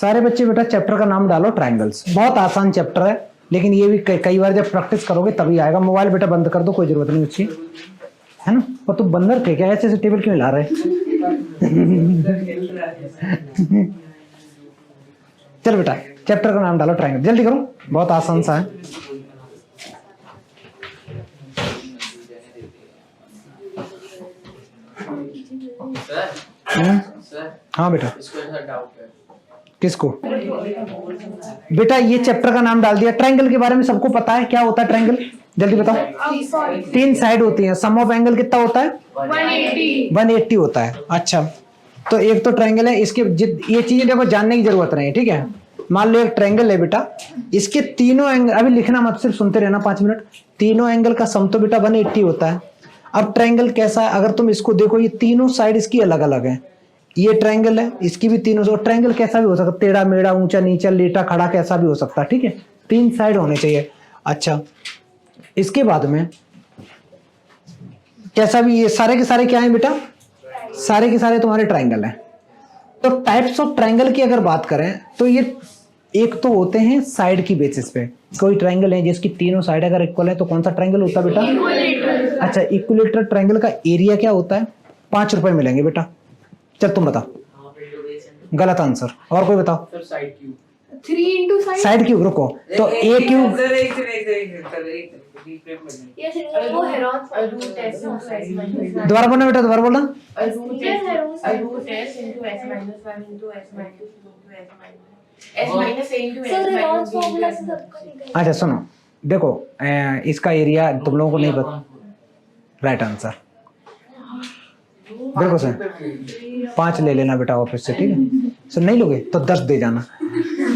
सारे बच्चे बेटा चैप्टर का नाम डालो ट्रायंगल्स। बहुत आसान चैप्टर है, लेकिन ये भी कई बार जब प्रैक्टिस करोगे तभी आएगा। मोबाइल बेटा बंद कर दो, कोई जरूरत नहीं उसकी, है ना। और तुम बंदर थे क्या, ऐसे ऐसे टेबल क्यों हिला रहे? चल बेटा चैप्टर का नाम डालो ट्रायंगल, जल्दी करो, बहुत आसान सा है। हाँ बेटा, किसको? बेटा ये चैप्टर का नाम डाल दिया। ट्रायंगल के बारे में सबको पता है क्या होता है ट्रायंगल, जल्दी बताओ। 3 साइड होती है, सम ऑफ एंगल कितना होता है? 180 होता है। अच्छा, तो एक तो ट्रायंगल है, इसके ये चीजें देखो जानने की जरूरत नहीं है, ठीक है। मान लो एक ट्रायंगल है बेटा, इसके तीनों एंगल, अभी लिखना मत, सिर्फ सुनते रहना 5 मिनट। तीनों एंगल का सम तो बेटा 180 होता है। अब ट्रायंगल कैसा है, अगर तुम इसको देखो, ये तीनों साइड इसकी अलग अलग है। ये ट्रायंगल है, इसकी भी तीनों, तो ट्रायंगल कैसा भी हो सकता है, टेढ़ा मेढ़ा, ऊंचा नीचा, लेटा खड़ा, कैसा भी हो सकता है, ठीक है। 3 साइड होने चाहिए। अच्छा, इसके बाद में कैसा भी, ये सारे के सारे क्या है बेटा, सारे के सारे तुम्हारे ट्रायंगल हैं। तो टाइप्स ऑफ ट्रायंगल की अगर बात करें तो ये एक तो होते हैं साइड की बेसिस पे। कोई ट्रायंगल है जिसकी तीनों साइड अगर इक्वल है तो कौन सा ट्रायंगल होता है बेटा? अच्छा, इक्विलेटरल ट्रायंगल का एरिया क्या होता है? 5 रुपए मिलेंगे बेटा। चल तुम बताओ। गलत आंसर। और कोई बताओ। साइड क्यूब, रुको, तो ए क्यूब, दोबारा बोलना बेटा, दोबारा बोलना। अच्छा सुनो, देखो इसका एरिया तुम लोगों को नहीं पता, राइट आंसर बिल्कुल सही। 5 ले लेना बेटा ऑफिस से, ठीक है। सो नहीं लोगे तो 10 दे जाना।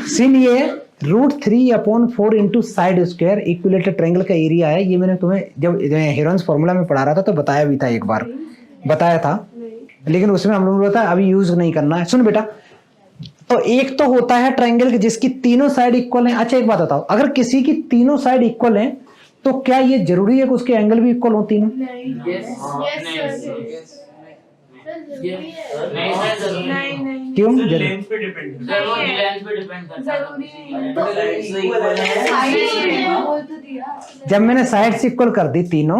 सीन ये √3/4 into side square equilateral triangle का एरिया है। ये मैंने तुम्हें जब हेरोन्स फॉर्मूला में पढ़ा रहा था तो बताया भी था, एक बार बताया था, लेकिन उसमें हम लोगों ने बताया अभी यूज नहीं करना है। सुन बेटा, तो एक तो होता है ट्रायंगल जिसकी तीनों साइड इक्वल हैं। अच्छा एक बात बताओ, अगर किसी की तीनों साइड इक्वल हैं तो क्या ये जरूरी है कि उसके एंगल भी इक्वल हो तीनों? क्यों? लेंथ पे डिपेंड जब मैंने साइड से इक्वल कर दी तीनों,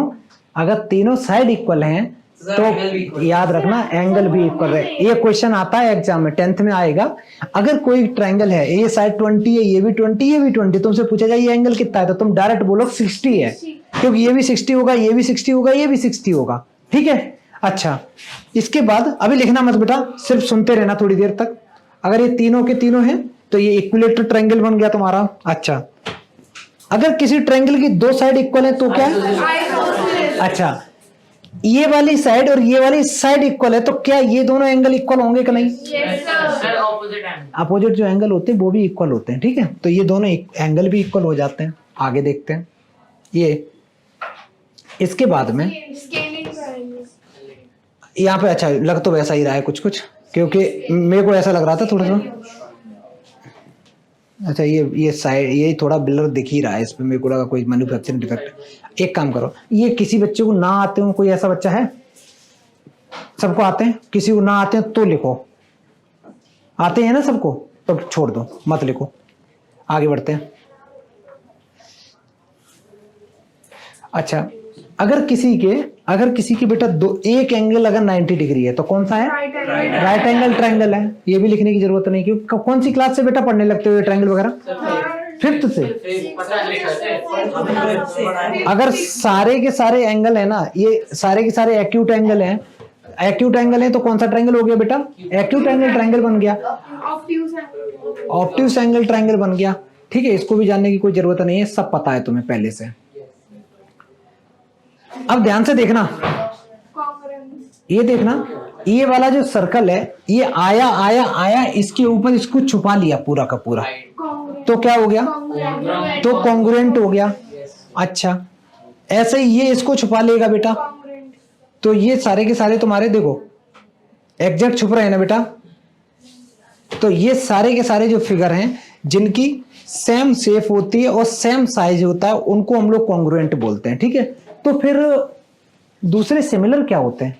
अगर तीनों साइड इक्वल हैं तो याद रखना एंगल भी इक्वल है। ये क्वेश्चन आता है एग्जाम में, 10th में आएगा। अगर कोई ट्रायंगल है, ये साइड 20 है, ये भी 20, ये भी 20, तुमसे पूछा जाए ये एंगल कितना है तो तुम डायरेक्ट बोलो 60 है, क्योंकि ये भी 60 होगा, ये भी 60 होगा, ये भी 60 होगा, ठीक है। अच्छा, इसके बाद अभी लिखना मत बेटा, सिर्फ सुनते रहना थोड़ी देर तक। अगर ये तीनों के तीनों हैं तो ये इक्विलेटरल ट्रायंगल बन गया तुम्हारा। अच्छा, अगर किसी ट्रायंगल की 2 साइड इक्वल है तो क्या? अच्छा, ये वाली साइड और ये वाली साइड इक्वल है तो क्या ये दोनों एंगल इक्वल होंगे कि नहीं? अपोजिट जो एंगल होते हैं वो भी इक्वल होते हैं, ठीक है। तो ये दोनों एंगल भी इक्वल हो जाते हैं। आगे देखते हैं ये, इसके बाद में यहाँ पे, अच्छा लग तो वैसा ही रहा है कुछ कुछ, क्योंकि मेरे को ऐसा लग रहा था थोड़ा सा। अच्छा, ये साइड ये थोड़ा ब्लर दिख ही रहा है, इसमें मेरे को लगा कोई मैन्युफैक्चरिंग डिफेक्ट। एक काम करो, ये किसी बच्चे को ना आते हो, कोई ऐसा बच्चा है? सबको आते हैं? किसी को ना आते हैं तो लिखो, आते हैं ना सबको तो छोड़ दो, मत लिखो। आगे बढ़ते हैं। अच्छा, अगर किसी के बेटा एक एंगल अगर 90 डिग्री है तो कौन सा है? राइट एंगल ट्रायंगल है। ये भी लिखने की जरूरत नहीं, क्यों? कौन सी क्लास से बेटा पढ़ने लगते हो ट्रायंगल वगैरह? 5th से। अगर सारे के सारे एंगल है ना, ये सारे के सारे एक्यूट एंगल हैं, एक्यूट एंगल है तो कौन सा ट्रायंगल हो गया बेटा? एक्यूट एंगल ट्रायंगल बन गया, ऑब्ट्यूज एंगल ट्रायंगल बन गया, ठीक है। इसको भी जानने की कोई जरूरत नहीं है, सब पता है तुम्हें पहले से। अब ध्यान से देखना, ये देखना, ये वाला जो सर्कल है ये आया आया आया, इसके ऊपर इसको छुपा लिया पूरा का पूरा, तो क्या हो गया? तो कॉन्ग्रुएंट हो गया। अच्छा, ऐसे ही ये इसको छुपा लेगा बेटा, तो ये सारे के सारे तुम्हारे देखो एग्जैक्ट छुप रहे हैं ना बेटा। तो ये सारे के सारे जो फिगर हैं जिनकी सेम शेप होती है और सेम साइज होता है उनको हम लोग कॉन्ग्रुएंट बोलते हैं, ठीक है। तो फिर दूसरे सिमिलर क्या होते हैं?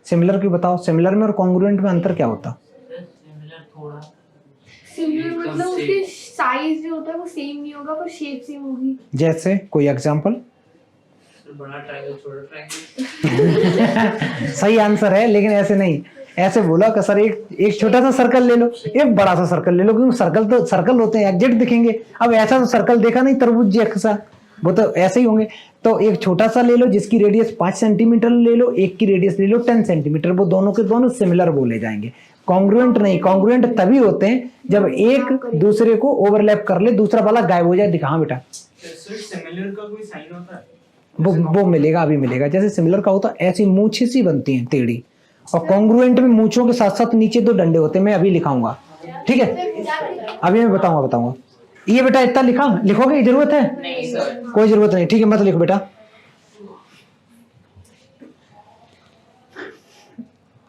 सिमिलर क्यों बताओ, सिमिलर में और कॉन्ग्रुएंट में अंतर क्या होता? सिमिलर मतलब उसके साइज जो होता है वो सेम नहीं होगा पर शेप सेम होगी। जैसे कोई एग्जांपल? बड़ा ट्रायंगल छोटा ट्रायंगल। सही आंसर है, लेकिन ऐसे नहीं, ऐसे बोला कि सर एक छोटा सा सर्कल ले लो, एक बड़ा सा सर्कल ले लो, क्योंकि सर्कल तो सर्कल होते हैं, एग्जैक्ट दिखेंगे। अब ऐसा तो सर्कल देखा नहीं तरबूज जैसा, वो तो ऐसे ही होंगे। तो एक छोटा सा ले लो जिसकी रेडियस 5 सेंटीमीटर ले लो, एक की रेडियस ले लो 10 सेंटीमीटर, वो दोनों के दोनों सिमिलर बोले जाएंगे। कॉन्ग्रुएंट नहीं, कॉन्ग्रुएंट तभी होते हैं जब एक दूसरे को ओवरलैप कर ले, दूसरा वाला गायब हो जाए। दिखा हाँ बेटा, सिमिलर का कोई साइन होता है? वो मिलेगा, अभी मिलेगा। जैसे सिमिलर का होता है ऐसी मूछें सी बनती हैं टेढ़ी, और कॉन्ग्रुएंट में मूछों के साथ साथ नीचे 2 डंडे होते हैं। मैं अभी लिखाऊंगा, ठीक है, अभी मैं बताऊंगा। ये बेटा इतना लिखा, लिखोगे? जरूरत है? नहीं सर। कोई जरूरत नहीं, ठीक है, मत लिखो बेटा।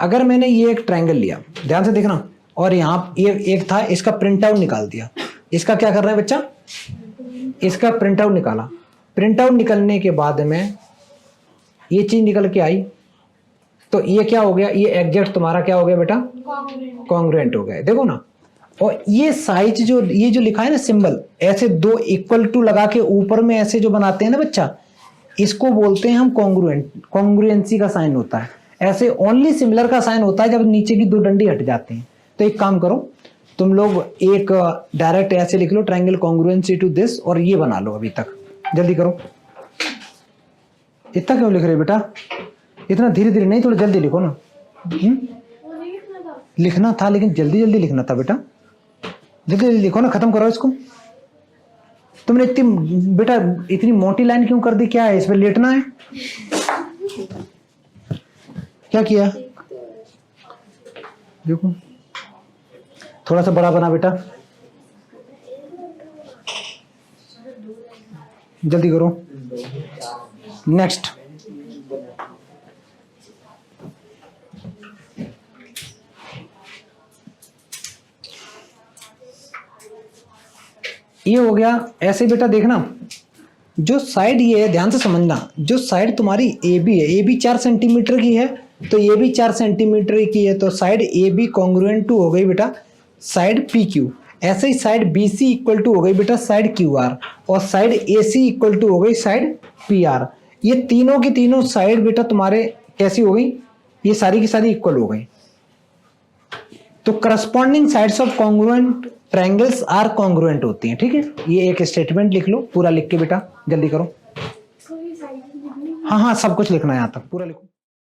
अगर मैंने ये एक ट्रायंगल लिया, ध्यान से देखना, और यहाँ ये एक था, इसका प्रिंट आउट निकाल दिया। इसका क्या कर रहा है बच्चा? इसका प्रिंट आउट निकाला। प्रिंट आउट निकलने के बाद में ये चीज निकल के आई, तो ये क्या हो गया? ये एग्जैक्ट तुम्हारा क्या हो गया बेटा? कॉन्ग्रुएंट हो गया। देखो ना, और ये साइज जो ये जो लिखा है ना सिंबल, ऐसे 2 इक्वल टू लगा के ऊपर में ऐसे जो बनाते हैं ना बच्चा, इसको बोलते हैं हम कॉन्ग्रुएंट। कॉन्ग्रुएंसी का साइन होता है। ऐसे ओनली सिमिलर का साइन होता है जब नीचे की 2 डंडी हट जाते हैं। तो एक काम करो तुम लोग, एक डायरेक्ट ऐसे लिख लो ट्रायंगल कॉन्ग्रुएंसी टू दिस, और ये बना लो अभी तक, जल्दी करो। इतना क्यों लिख रहे बेटा? इतना धीरे धीरे नहीं, थोड़ा जल्दी लिखो ना। लिखना था लेकिन जल्दी जल्दी लिखना था बेटा, जल्दी जल्दी लिखो ना, खत्म करो इसको। तुमने इतनी बेटा इतनी मोटी लाइन क्यों कर दी? क्या है इस पर लेटना है? क्या किया? देखो थोड़ा सा बड़ा बना बेटा, जल्दी करो। नेक्स्ट, ये हो गया। ऐसे बेटा देखना, जो साइड ये है, ध्यान से समझना, जो साइड तुम्हारी ए बी है, ए बी 4 सेंटीमीटर की है, तो ये भी 4 सेंटीमीटर की है, तो side A B congruent to हो गई बेटा साइड पी क्यू। ऐसे ही side B C equal to हो गई बेटा साइड क्यू आर, और side A C equal to हो गई साइड पी आर। ये तीनों की तीनों साइड बेटा तुम्हारे कैसी हो गई? ये सारी की सारी इक्वल हो गई। तो corresponding sides of congruent triangles are congruent होती हैं, ठीक है। ये एक स्टेटमेंट लिख लो, पूरा लिख के बेटा जल्दी करो। हाँ हाँ सब कुछ लिखना है यहाँ तक, पूरा लिखो।